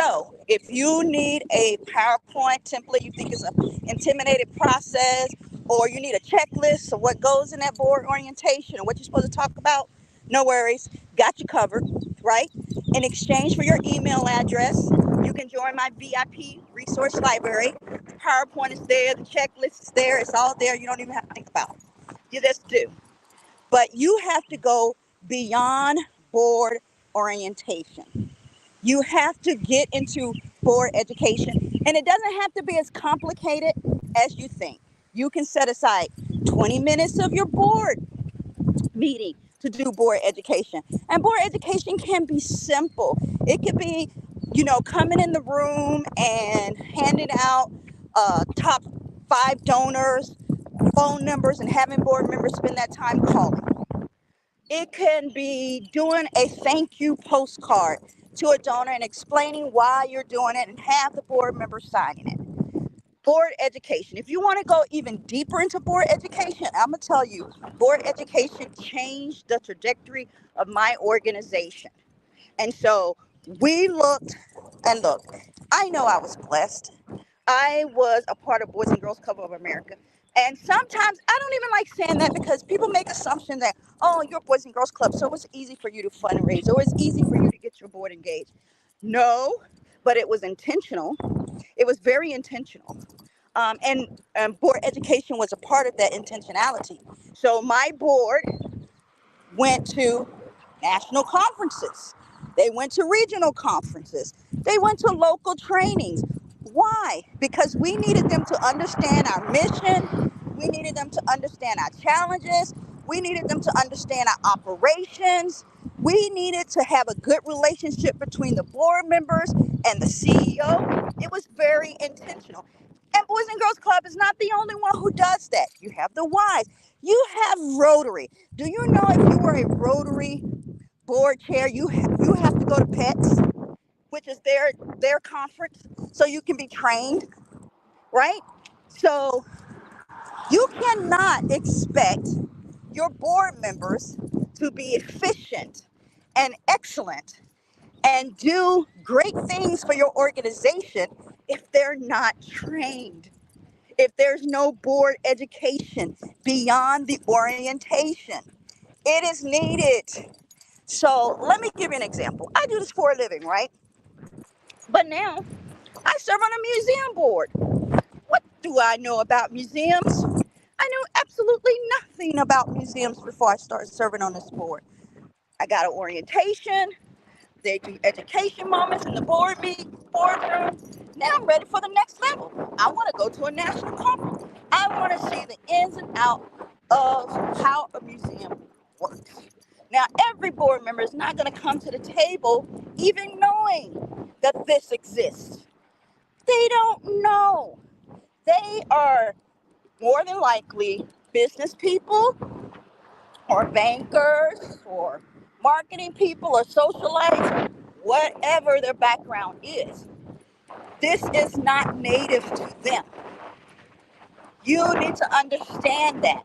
So if you need a PowerPoint template, you think it's an intimidated process, or you need a checklist of what goes in that board orientation and what you're supposed to talk about, no worries. Got you covered, right? In exchange for your email address, you can join my VIP resource library. The PowerPoint is there, the checklist is there, it's all there. You don't even have to think about it. You just do. But you have to go beyond board orientation. You have to get into board education. And it doesn't have to be as complicated as you think. You can set aside 20 minutes of your board meeting to do board education. And board education can be simple. It could be, coming in the room and handing out top 5 donors, phone numbers, and having board members spend that time calling. It can be doing a thank you postcard to a donor and explaining why you're doing it and have the board members signing it. Board education. If you want to go even deeper into board education, I'm going to tell you, board education changed the trajectory of my organization. And so we looked and looked. I know I was blessed. I was a part of Boys and Girls Club of America. And sometimes I don't even like saying that because people make assumption that, oh, you're Boys and Girls Club, so it's easy for you to fundraise or it's easy for you to get your board engaged. No, but it was intentional. It was very intentional. And board education was a part of that intentionality. So my board went to national conferences. They went to regional conferences. They went to local trainings. Why? Because we needed them to understand our mission. We needed them to understand our challenges. We needed them to understand our operations. We needed to have a good relationship between the board members and the CEO. It was very intentional. And Boys and Girls Club is not the only one who does that. You have the Ys. You have Rotary. Do you know if you were a Rotary board chair, you have to go to PETS, which is their conference, so you can be trained, right? So you cannot expect your board members to be efficient and excellent and do great things for your organization if they're not trained, if there's no board education beyond the orientation. It is needed. So let me give you an example. I do this for a living, right? But now I serve on a museum board. What do I know about museums? I knew absolutely nothing about museums before I started serving on this board. I got an orientation. They do education moments in the boardroom. Now I'm ready for the next level. I want to go to a national conference. I want to see the ins and outs of how a museum works. Now, every board member is not going to come to the table even knowing that this exists. They don't know. They are more than likely business people or bankers or marketing people or socialites, whatever their background is. This is not native to them. You need to understand that.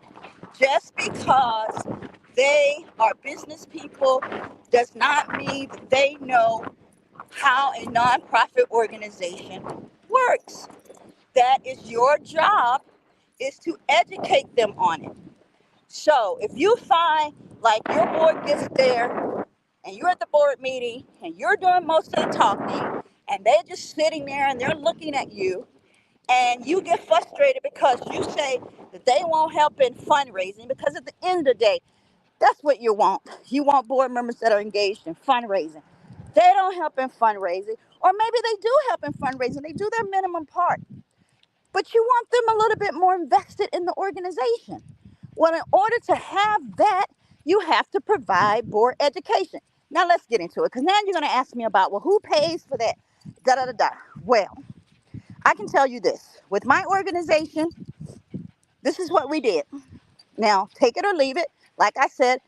Just because they are business people does not mean that they know how a nonprofit organization works. That is your job, is to educate them on it. So if you find like your board gets there and you're at the board meeting and you're doing most of the talking and they're just sitting there and they're looking at you and you get frustrated because you say that they won't help in fundraising, because at the end of the day, that's what you want. You want board members that are engaged in fundraising. They don't help in fundraising, or maybe they do help in fundraising. They do their minimum part, but you want them a little bit more invested in the organization. Well, in order to have that, you have to provide board education. Now let's get into it, because now you're going to ask me about, well, who pays for that? Da da da da. Well, I can tell you this. With my organization, this is what we did. Now, take it or leave it. Like I said,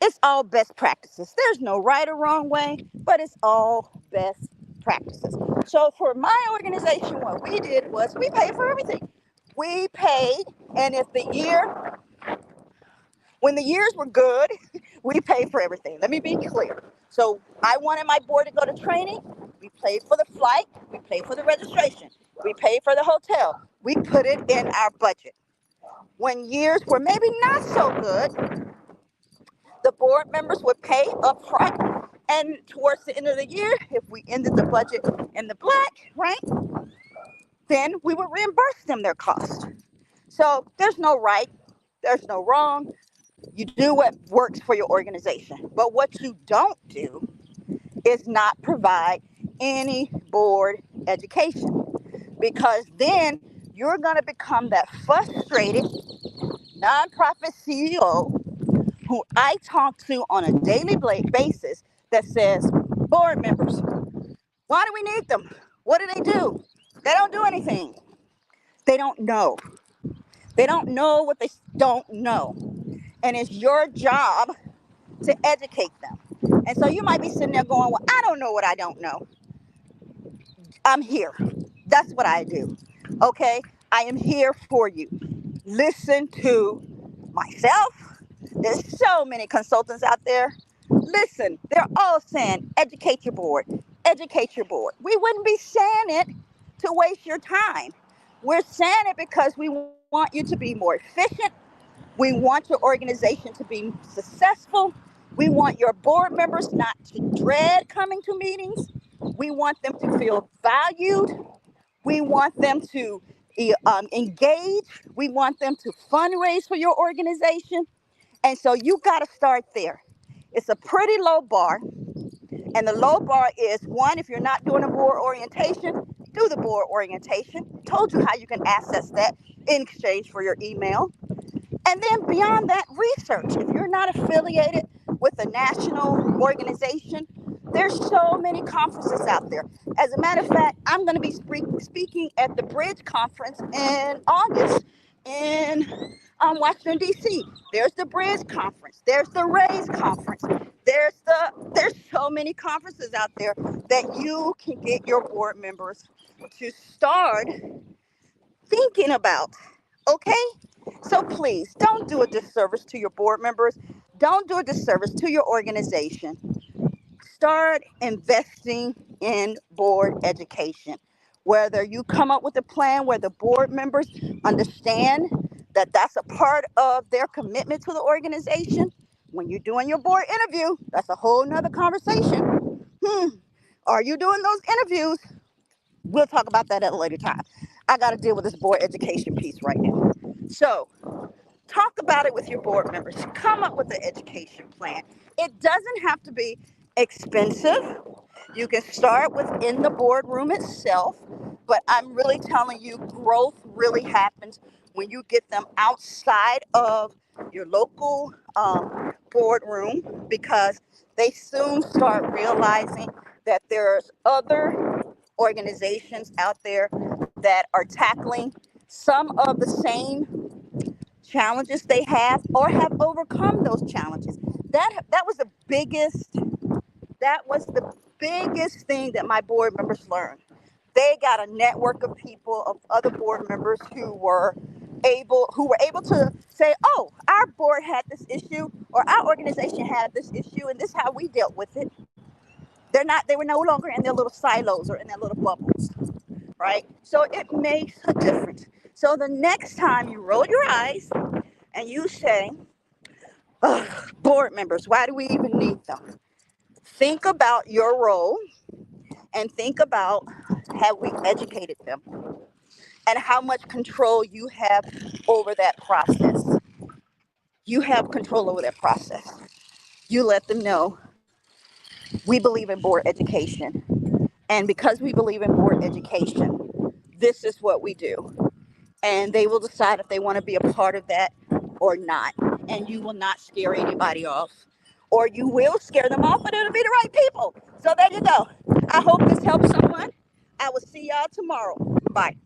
it's all best practices. There's no right or wrong way, but it's all best practices. So for my organization, what we did was we paid for everything. We paid, and when the years were good, we paid for everything. Let me be clear. So I wanted my board to go to training. We paid for the flight. We paid for the registration. We paid for the hotel. We put it in our budget. When years were maybe not so good, the board members would pay up front. And towards the end of the year, if we ended the budget in the black, right, then we would reimburse them their cost. So there's no right, there's no wrong. You do what works for your organization. But what you don't do is not provide any board education, because then you're going to become that frustrated nonprofit CEO who I talk to on a daily basis that says, board members, why do we need them? What do they do? They don't do anything. They don't know. They don't know what they don't know. And it's your job to educate them. And so you might be sitting there going, well, I don't know what I don't know. I'm here. That's what I do. Okay? I am here for you. Listen to myself. There's so many consultants out there. Listen, they're all saying, educate your board. Educate your board. We wouldn't be saying it to waste your time. We're saying it because we want you to be more efficient. We want your organization to be successful. We want your board members not to dread coming to meetings. We want them to feel valued. We want them to engage. We want them to fundraise for your organization. And so you got to start there. It's a pretty low bar. And the low bar is, one, if you're not doing a board orientation, do the board orientation. Told you how you can access that in exchange for your email. And then beyond that, research. If you're not affiliated with a national organization, there's so many conferences out there. As a matter of fact, I'm going to be speaking at the Bridge Conference in August in Washington, D.C. There's the Bridge Conference. There's the Raise Conference. There's so many conferences out there that you can get your board members to start thinking about. Okay? So please, don't do a disservice to your board members. Don't do a disservice to your organization. Start investing in board education. Whether you come up with a plan where the board members understand that that's a part of their commitment to the organization. When you're doing your board interview, that's a whole nother conversation. Are you doing those interviews? We'll talk about that at a later time. I got to deal with this board education piece right now. So talk about it with your board members. Come up with an education plan. It doesn't have to be expensive. You can start within the boardroom itself, but I'm really telling you, growth really happens when you get them outside of your local boardroom, because they soon start realizing that there's other organizations out there that are tackling some of the same challenges they have or have overcome those challenges. That was the biggest thing that my board members learned. They got a network of people, of other board members who were able to say, oh, our board had this issue, or our organization had this issue, and this is how we dealt with it. They were no longer in their little silos or in their little bubbles, right? So it makes a difference. So the next time you roll your eyes and you say, board members, why do we even need them? Think about your role and think about, have we educated them and how much control you have over that process. You have control over that process. You let them know, we believe in board education. And because we believe in board education, this is what we do. And they will decide if they want to be a part of that or not. And you will not scare anybody off. Or you will scare them off, but it'll be the right people. So there you go. I hope this helps someone. I will see y'all tomorrow. Bye.